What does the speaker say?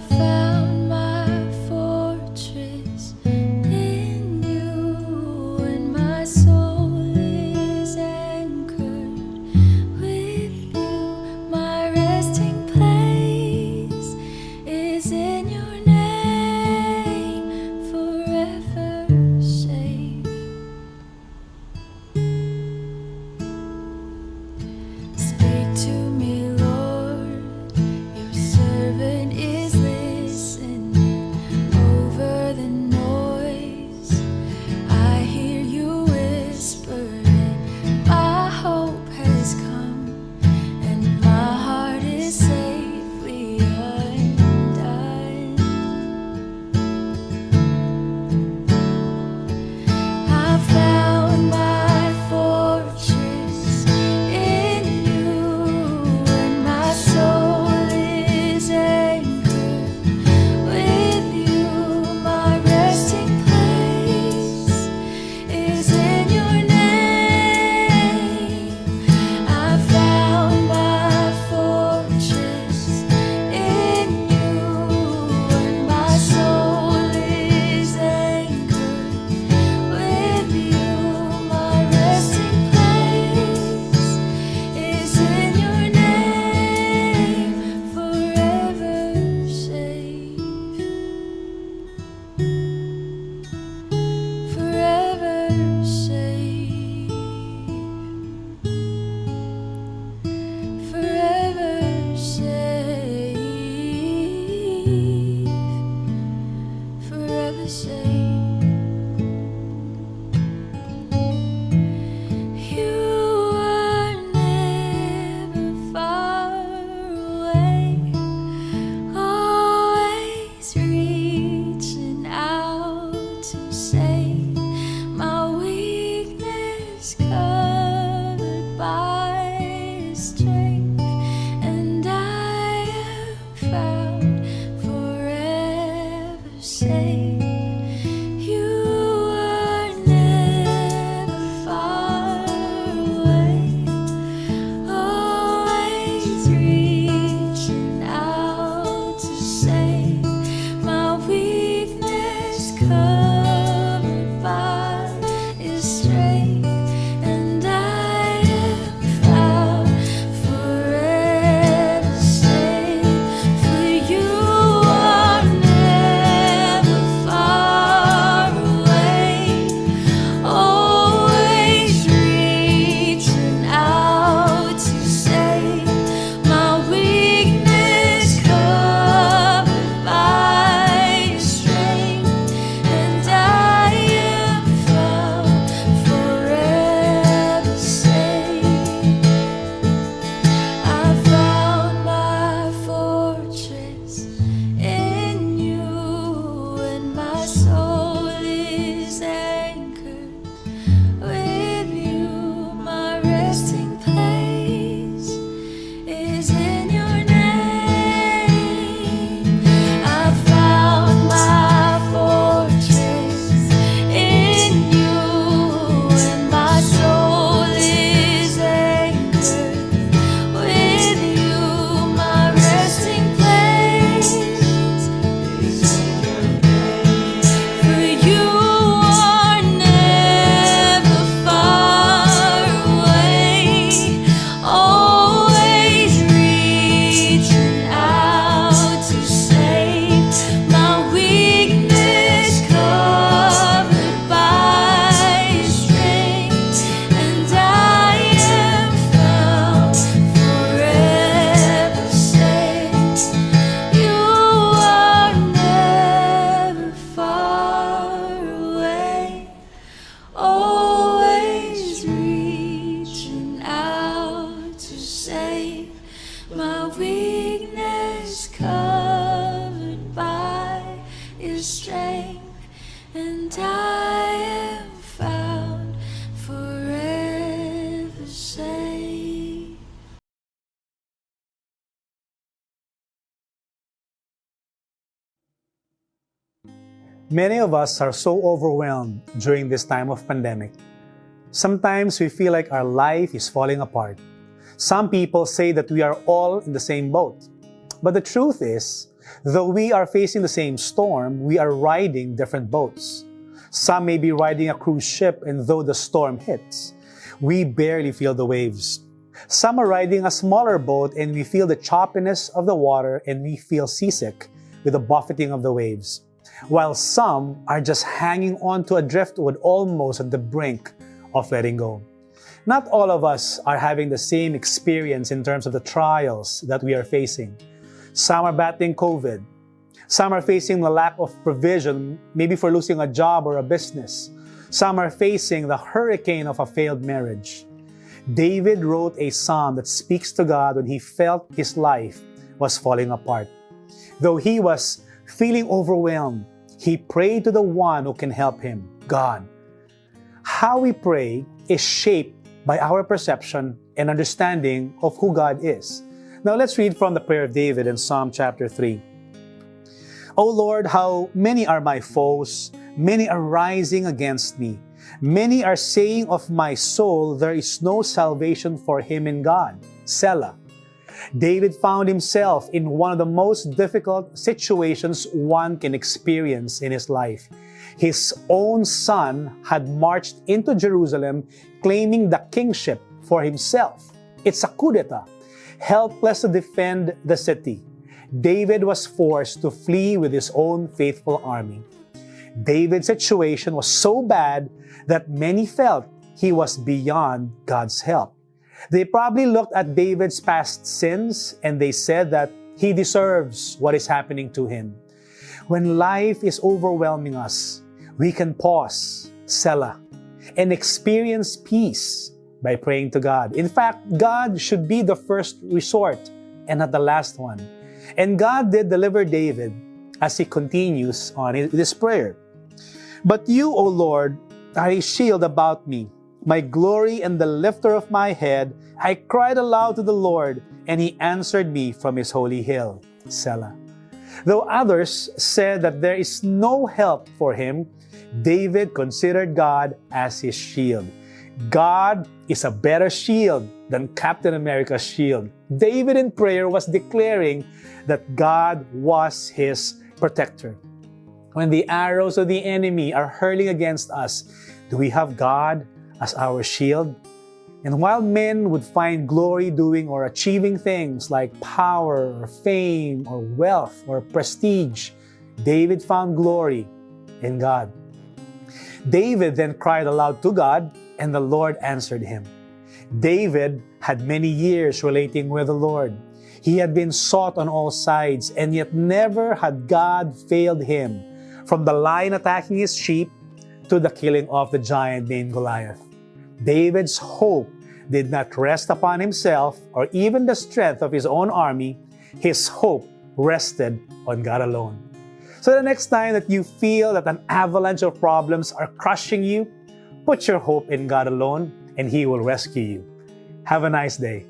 found my fortress in you, and my soul is anchored with you. My resting place is in your name, forever safe. Speak to me, Lord, your servant is listening. Over the noise, I hear you whispering. My hope has come, and my heart is safely undone. I found my fortress in you, and my soul is anchored with you. My resting place is in your name. I found my fortress in you, and my soul is anchored with you. My resting place is in your name, forever safe, forever safe, forever safe, forever safe. You are never far away, always reaching out to save my weakness, covered by His strength, and I am found forever safe. You are never far away, always reaching out to save my weakness, covered by His strength, and I am found forever safe. For you are never far away, always reaching out to save my weakness, covered by Your strength, and I am found forever safe. I found my fortress in you, and my soul is anchored with you. My resting place is in your name. I found my fortress in you, and my soul is anchored with you. My resting place is in your name. For you are never far away, always reaching out to save my weakness, covered by Your strength, and I am found forever safe. You are never far away, always reaching out to save my weakness, covered by Your strength, and I am found forever safe. Many of us are so overwhelmed during this time of pandemic. Sometimes we feel like our life is falling apart. Some people say that we are all in the same boat. But the truth is, Though we are facing the same storm, we are riding different boats. Some may be riding a cruise ship, and though the storm hits, we barely feel the waves. Some are riding a smaller boat, and we feel the choppiness of the water, and we feel seasick with the buffeting of the waves. While some are just hanging on to a driftwood, almost at the brink of letting go. Not all of us are having the same experience in terms of the trials that we are facing. Some are battling COVID. Some are facing the lack of provision, maybe for losing a job or a business. Some are facing the hurricane of a failed marriage. David wrote a psalm that speaks to God when he felt his life was falling apart. Though he was feeling overwhelmed, he prayed to the one who can help him, God. How we pray is shaped by our perception and understanding of who God is. Now let's read from the prayer of David in Psalm chapter 3. O Lord, how many are my foes? Many are rising against me. Many are saying of my soul, there is no salvation for him in God. Selah. David found himself in one of the most difficult situations one can experience in his life. His own son had marched into Jerusalem claiming the kingship for himself. It's a coup d'etat. Helpless to defend the city, David was forced to flee with his own faithful army. David's situation was so bad that many felt he was beyond God's help. They probably looked at David's past sins and they said that he deserves what is happening to him. When life is overwhelming us, we can pause, Selah, and experience peace by praying to God. In fact, God should be the first resort and not the last one. And God did deliver David as he continues on this prayer. But you, O Lord, are a shield about me, my glory and the lifter of my head. I cried aloud to the Lord, and he answered me from his holy hill. Selah. Though others said that there is no help for him, David considered God as his shield. God is a better shield than Captain America's shield. David in prayer was declaring that God was his protector. When the arrows of the enemy are hurling against us, do we have God as our shield? And while men would find glory doing or achieving things like power or fame or wealth or prestige, David found glory in God. David then cried aloud to God, and the Lord answered him. David had many years relating with the Lord. He had been sought on all sides, and yet never had God failed him, from the lion attacking his sheep to the killing of the giant named Goliath. David's hope did not rest upon himself or even the strength of his own army. His hope rested on God alone. So the next time that you feel that an avalanche of problems are crushing you, put your hope in God alone, and He will rescue you. Have a nice day.